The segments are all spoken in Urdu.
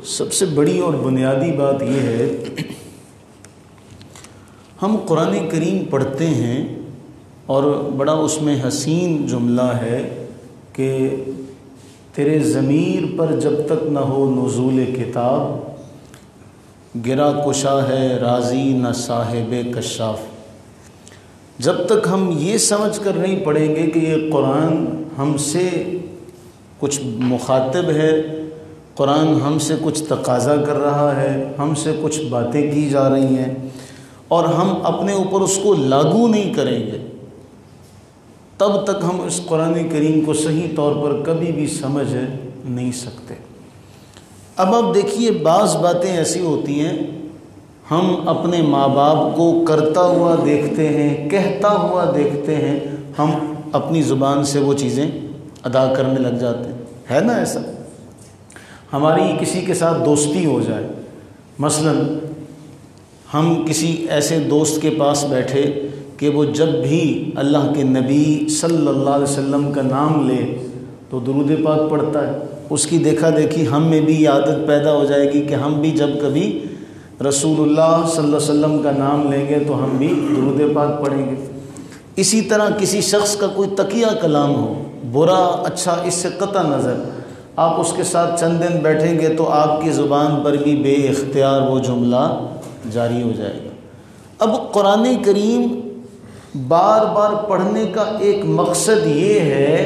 سب سے بڑی اور بنیادی بات یہ ہے، ہم قرآن کریم پڑھتے ہیں اور بڑا اس میں حسین جملہ ہے کہ تیرے ضمیر پر جب تک نہ ہو نزول کتاب، گرا کشا ہے راضی نہ صاحب کشاف۔ جب تک ہم یہ سمجھ کر نہیں پڑھیں گے کہ یہ قرآن ہم سے کچھ مخاطب ہے، قرآن ہم سے کچھ تقاضا کر رہا ہے، ہم سے کچھ باتیں کی جا رہی ہیں، اور ہم اپنے اوپر اس کو لاگو نہیں کریں گے، تب تک ہم اس قرآن کریم کو صحیح طور پر کبھی بھی سمجھ نہیں سکتے۔ اب آپ دیکھیے، بعض باتیں ایسی ہوتی ہیں ہم اپنے ماں باپ کو کرتا ہوا دیکھتے ہیں، کہتا ہوا دیکھتے ہیں، ہم اپنی زبان سے وہ چیزیں ادا کرنے لگ جاتے ہیں، ہے نا ایسا؟ ہماری کسی کے ساتھ دوستی ہو جائے، مثلا ہم کسی ایسے دوست کے پاس بیٹھے کہ وہ جب بھی اللہ کے نبی صلی اللہ علیہ وسلم کا نام لے تو درود پاک پڑھتا ہے، اس کی دیکھا دیکھی ہم میں بھی یہ عادت پیدا ہو جائے گی کہ ہم بھی جب کبھی رسول اللہ صلی اللہ علیہ وسلم کا نام لیں گے تو ہم بھی درود پاک پڑھیں گے۔ اسی طرح کسی شخص کا کوئی تقیہ کلام ہو، برا اچھا اس سے قطع نظر، آپ اس کے ساتھ چند دن بیٹھیں گے تو آپ کی زبان پر بھی بے اختیار وہ جملہ جاری ہو جائے گا۔ اب قرآن کریم بار بار پڑھنے کا ایک مقصد یہ ہے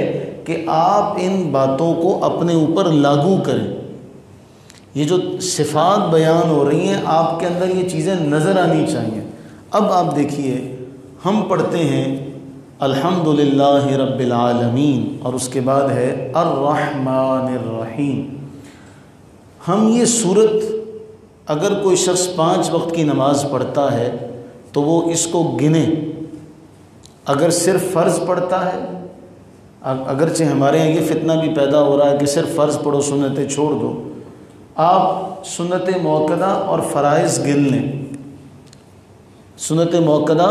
کہ آپ ان باتوں کو اپنے اوپر لاگو کریں۔ یہ جو صفات بیان ہو رہی ہیں آپ کے اندر یہ چیزیں نظر آنی چاہیے۔ اب آپ دیکھیے، ہم پڑھتے ہیں الحمدللہ رب العالمین اور اس کے بعد ہے الرحمن الرحیم۔ ہم یہ صورت اگر کوئی شخص 5 وقت کی نماز پڑھتا ہے تو وہ اس کو گنے۔ اگر صرف فرض پڑھتا ہے، اگرچہ ہمارے یہاں یہ فتنہ بھی پیدا ہو رہا ہے کہ صرف فرض پڑھو، سنتیں چھوڑ دو، آپ سنت موقدہ اور فرائض گن لیں، سنت موقدہ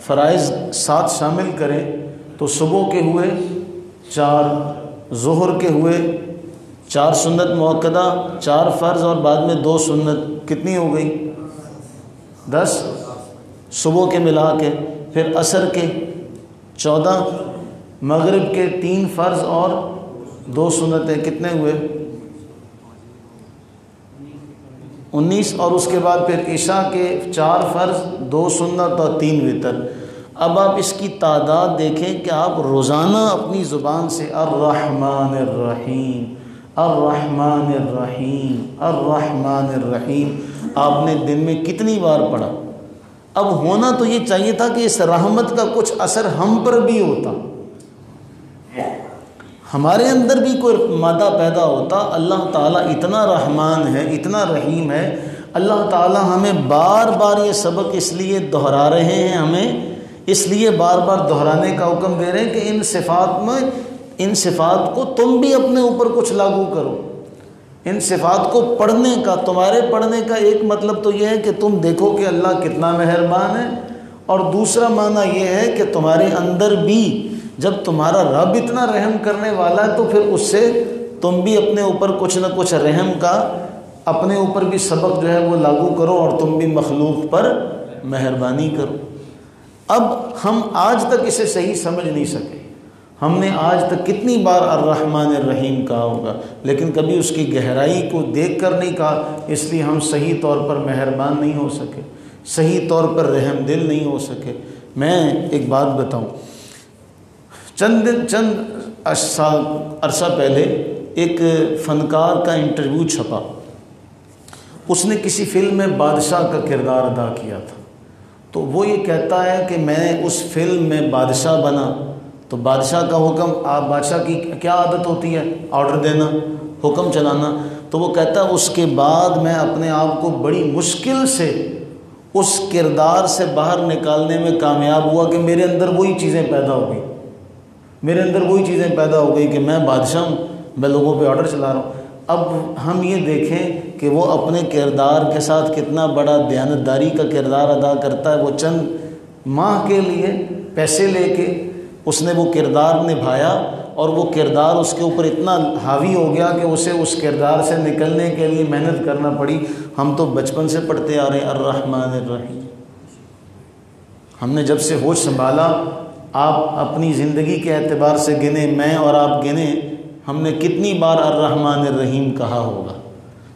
فرائض ساتھ شامل کریں تو صبح کے ہوئے 4، ظہر کے ہوئے 4 سنت موقدہ، 4 فرض اور بعد میں 2 سنت، کتنی ہو گئی؟ 10 صبح کے ملا کے، پھر عصر کے 14، مغرب کے 3 فرض اور 2 سنتیں، کتنے ہوئے؟ 19، اور اس کے بعد پھر عشاء کے 4 فرض، 2 سنت اور 3 وتر۔ اب آپ اس کی تعداد دیکھیں کہ آپ روزانہ اپنی زبان سے الرحمن الرحیم الرحمن الرحیم الرحمن الرحیم آپ نے دن میں کتنی بار پڑھا۔ اب ہونا تو یہ چاہیے تھا کہ اس رحمت کا کچھ اثر ہم پر بھی ہوتا، ہمارے اندر بھی کوئی مادہ پیدا ہوتا۔ اللہ تعالیٰ اتنا رحمان ہے، اتنا رحیم ہے، اللہ تعالیٰ ہمیں بار بار یہ سبق اس لیے دہرا رہے ہیں، ہمیں اس لیے بار بار دہرانے کا حکم دے رہے ہیں کہ ان صفات کو تم بھی اپنے اوپر کچھ لاگو کرو۔ ان صفات کو پڑھنے کا، تمہارے پڑھنے کا ایک مطلب تو یہ ہے کہ تم دیکھو کہ اللہ کتنا مہربان ہے، اور دوسرا معنی یہ ہے کہ تمہارے اندر بھی جب تمہارا رب اتنا رحم کرنے والا ہے تو پھر اس سے تم بھی اپنے اوپر کچھ نہ کچھ رحم کا، اپنے اوپر بھی سبق جو ہے وہ لاگو کرو اور تم بھی مخلوق پر مہربانی کرو۔ اب ہم آج تک اسے صحیح سمجھ نہیں سکے، ہم نے آج تک کتنی بار الرحمن الرحیم کہا ہوگا، لیکن کبھی اس کی گہرائی کو دیکھ کر نہیں کہا، اس لیے ہم صحیح طور پر مہربان نہیں ہو سکے، صحیح طور پر رحم دل نہیں ہو سکے۔ میں ایک بات بتاؤں، چند عرصہ پہلے ایک فنکار کا انٹرویو چھپا، اس نے کسی فلم میں بادشاہ کا کردار ادا کیا تھا، تو وہ یہ کہتا ہے کہ میں اس فلم میں بادشاہ بنا تو بادشاہ کا حکم، بادشاہ کی کیا عادت ہوتی ہے؟ آرڈر دینا، حکم چلانا۔ تو وہ کہتا ہے اس کے بعد میں اپنے آپ کو بڑی مشکل سے اس کردار سے باہر نکالنے میں کامیاب ہوا کہ میرے اندر وہی چیزیں پیدا ہو گئی، میرے اندر وہی چیزیں پیدا ہو گئی کہ میں بادشاہ ہوں، میں لوگوں پہ آرڈر چلا رہا ہوں۔ اب ہم یہ دیکھیں کہ وہ اپنے کردار کے ساتھ کتنا بڑا دیانتداری کا کردار ادا کرتا ہے۔ وہ چند ماہ کے لیے پیسے لے کے اس نے وہ کردار نبھایا اور وہ کردار اس کے اوپر اتنا حاوی ہو گیا کہ اسے اس کردار سے نکلنے کے لیے محنت کرنا پڑی۔ ہم تو بچپن سے پڑھتے آ رہے ہیں الرحمن الرحیم، ہم نے جب سے ہوش سنبھالا، آپ اپنی زندگی کے اعتبار سے گنے، میں اور آپ گنے، ہم نے کتنی بار الرحمن الرحیم کہا ہوگا؟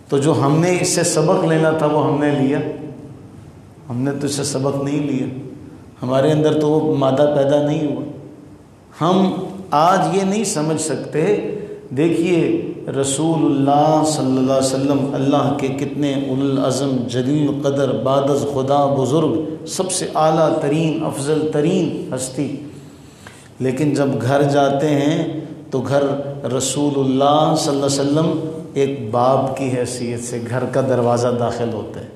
تو جو ہم نے اس سے سبق لینا تھا وہ ہم نے لیا؟ ہم نے تو اس سے سبق نہیں لیا، ہمارے اندر تو وہ مادہ پیدا نہیں ہوا۔ ہم آج یہ نہیں سمجھ سکتے، دیکھیے رسول اللہ صلی اللہ علیہ وسلم اللہ کے کتنے اولو العزم جلیل قدر بعد از خدا بزرگ، سب سے اعلیٰ ترین افضل ترین ہستی، لیکن جب گھر جاتے ہیں تو گھر رسول اللہ صلی اللہ علیہ وسلم ایک باپ کی حیثیت سے گھر کا دروازہ داخل ہوتا ہے۔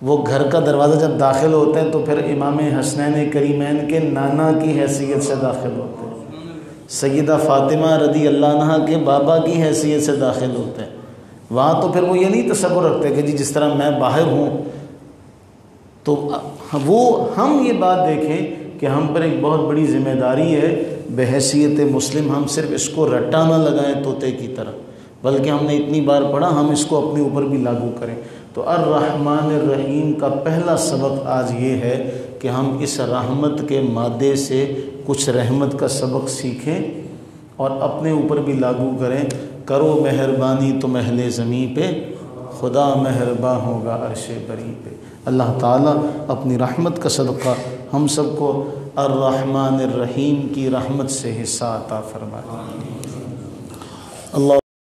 وہ گھر کا دروازہ جب داخل ہوتے ہیں تو پھر امام حسنین کریمین کے نانا کی حیثیت سے داخل ہوتے ہیں، سیدہ فاطمہ رضی اللہ عنہا کے بابا کی حیثیت سے داخل ہوتے ہیں۔ وہاں تو پھر وہ یہ نہیں تصور رکھتے کہ جس طرح میں باہر ہوں، تو وہ ہم یہ بات دیکھیں کہ ہم پر ایک بہت بڑی ذمہ داری ہے، بحیثیت مسلم ہم صرف اس کو رٹا نہ لگائیں طوطے کی طرح، بلکہ ہم نے اتنی بار پڑھا ہم اس کو اپنے اوپر بھی لاگو کریں۔ تو الرحمن الرحیم کا پہلا سبق آج یہ ہے کہ ہم اس رحمت کے مادے سے کچھ رحمت کا سبق سیکھیں اور اپنے اوپر بھی لاگو کریں۔ کرو مہربانی تم اہل زمین پہ، خدا مہرباں ہوگا عرش بری پہ۔ اللہ تعالیٰ اپنی رحمت کا صدقہ ہم سب کو الرحمن الرحیم کی رحمت سے حصہ عطا فرمائے۔ اللہ